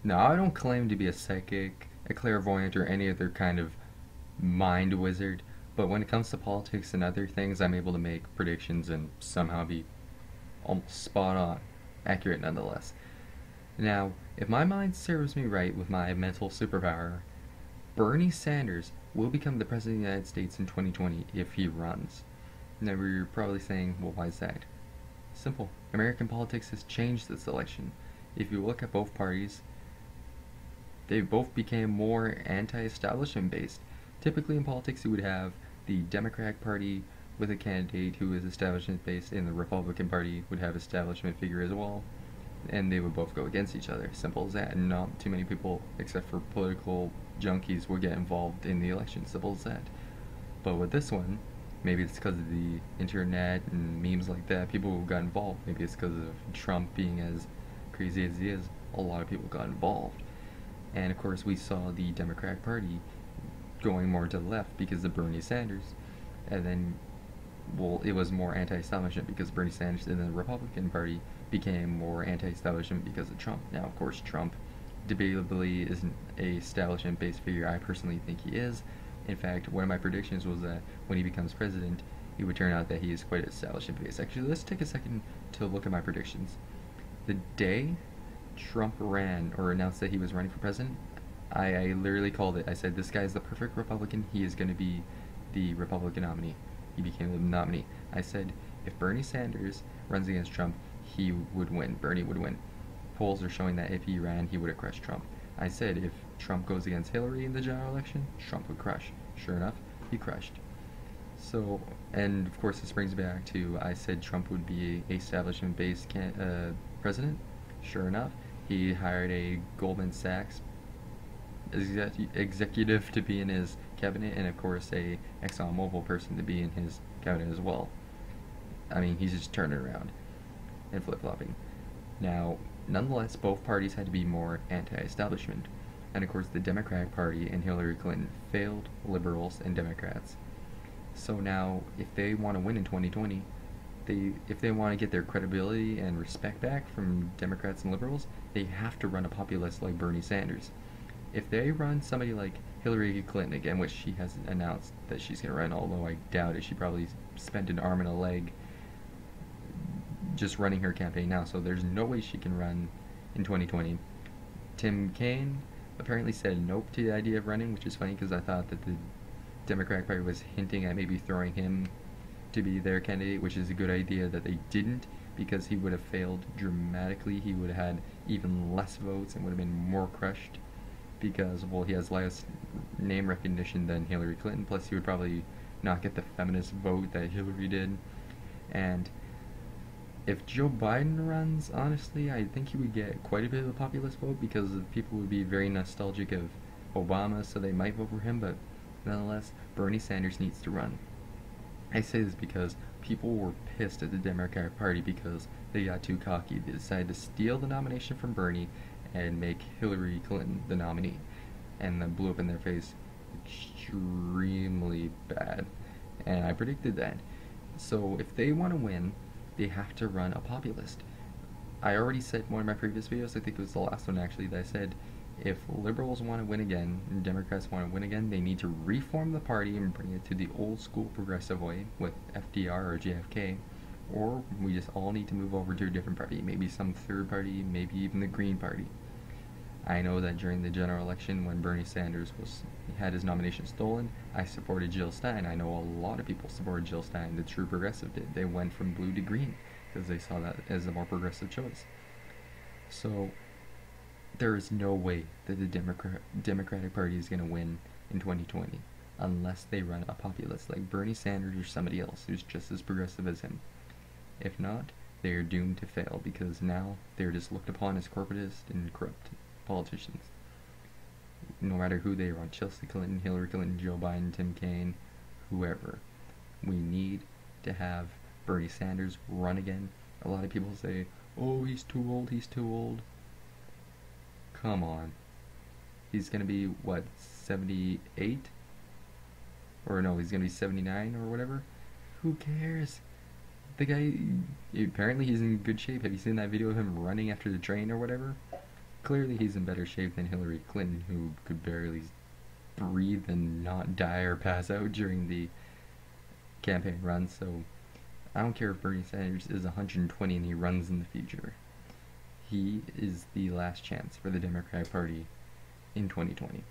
Now, I don't claim to be a psychic, a clairvoyant, or any other kind of mind wizard, but when it comes to politics and other things, I'm able to make predictions and somehow be almost spot on, accurate nonetheless. Now, if my mind serves me right with my mental superpower, Bernie Sanders will become the President of the United States in 2020 if he runs. Now, you're probably saying, well, why is that? Simple. American politics has changed this election. If you look at both parties, they both became more anti-establishment based. Typically in politics you would have the Democratic Party with a candidate who is establishment based, and the Republican Party would have establishment figure as well, and they would both go against each other. Simple as that, and not too many people except for political junkies would get involved in the election. Simple as that. But with this one, maybe it's because of the internet and memes like that, people got involved. Maybe it's because of Trump being as crazy as he is, a lot of people got involved. And of course we saw the Democratic Party going more to the left because of Bernie Sanders, and then, well, it was more anti-establishment because of Bernie Sanders, and then the Republican Party became more anti-establishment because of Trump. Now, of course, Trump debatably isn't a establishment-based figure. I personally think he is. In fact, one of my predictions was that when he becomes president, it would turn out that he is quite establishment-based. Actually, let's take a second to look at my predictions. The day Trump ran or announced that he was running for president, I literally called it. I said, this guy is the perfect Republican. He is going to be the Republican nominee. He became the nominee. I said, if Bernie Sanders runs against Trump, he would win. Bernie would win. Polls are showing that if he ran, he would have crushed Trump. I said, if Trump goes against Hillary in the general election, Trump would crush. Sure enough, he crushed. So, and of course this brings back to, I said Trump would be a establishment-based president. Sure enough, he hired a Goldman Sachs executive to be in his cabinet, and of course a ExxonMobil person to be in his cabinet as well. I mean, he's just turning around and flip-flopping. Now, nonetheless, both parties had to be more anti-establishment, and of course the Democratic Party and Hillary Clinton failed liberals and Democrats. So now, if they want to win in 2020, if they want to get their credibility and respect back from Democrats and liberals, they have to run a populist like Bernie Sanders. If they run somebody like Hillary Clinton again, which she has announced that she's going to run, although I doubt it, she probably spent an arm and a leg just running her campaign now, so there's no way she can run in 2020. Tim Kaine apparently said nope to the idea of running, which is funny because I thought that the Democratic Party was hinting at maybe throwing him to be their candidate, which is a good idea that they didn't, because he would have failed dramatically. He would have had even less votes and would have been more crushed because, well, he has less name recognition than Hillary Clinton, plus he would probably not get the feminist vote that Hillary did. And if Joe Biden runs, honestly, I think he would get quite a bit of the populist vote because people would be very nostalgic of Obama, so they might vote for him, but nonetheless, Bernie Sanders needs to run. I say this because people were pissed at the Democratic Party because they got too cocky. They decided to steal the nomination from Bernie and make Hillary Clinton the nominee, and that blew up in their face extremely bad. And I predicted that. So if they want to win, they have to run a populist. I already said in one of my previous videos, I think it was the last one actually, that I said if liberals want to win again and Democrats want to win again, they need to reform the party and bring it to the old school progressive way with FDR or JFK, or we just all need to move over to a different party, maybe some third party, maybe even the Green Party. I know that during the general election when Bernie Sanders had his nomination stolen, I supported Jill Stein. I know a lot of people supported Jill Stein. The true progressive did. They went from blue to green because they saw that as a more progressive choice. So there is no way that the Democratic Party is going to win in 2020 unless they run a populist like Bernie Sanders or somebody else who's just as progressive as him. If not, they are doomed to fail because now they're just looked upon as corporatist and corrupt politicians. No matter who they are, Chelsea Clinton, Hillary Clinton, Joe Biden, Tim Kaine, whoever. We need to have Bernie Sanders run again. A lot of people say, oh, he's too old, he's too old. Come on. He's going to be, what, 78? Or no, he's going to be 79 or whatever? Who cares? The guy, apparently he's in good shape. Have you seen that video of him running after the train or whatever? Clearly he's in better shape than Hillary Clinton, who could barely breathe and not die or pass out during the campaign run. So I don't care if Bernie Sanders is 120 and he runs in the future. He is the last chance for the Democratic Party in 2020.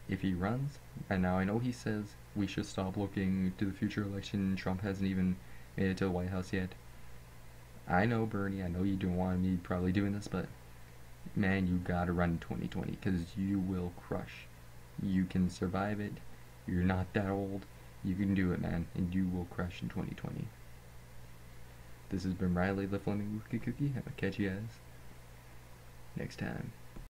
If he runs, and now I know he says we should stop looking to the future election, Trump hasn't even made it to the White House yet. I know, Bernie, I know you don't want me probably doing this, but man, you gotta run in 2020, because you will crush. You can survive it. You're not that old. You can do it, man, and you will crush in 2020. This has been Riley the Flaming Cookie. Have a catch you guys next time.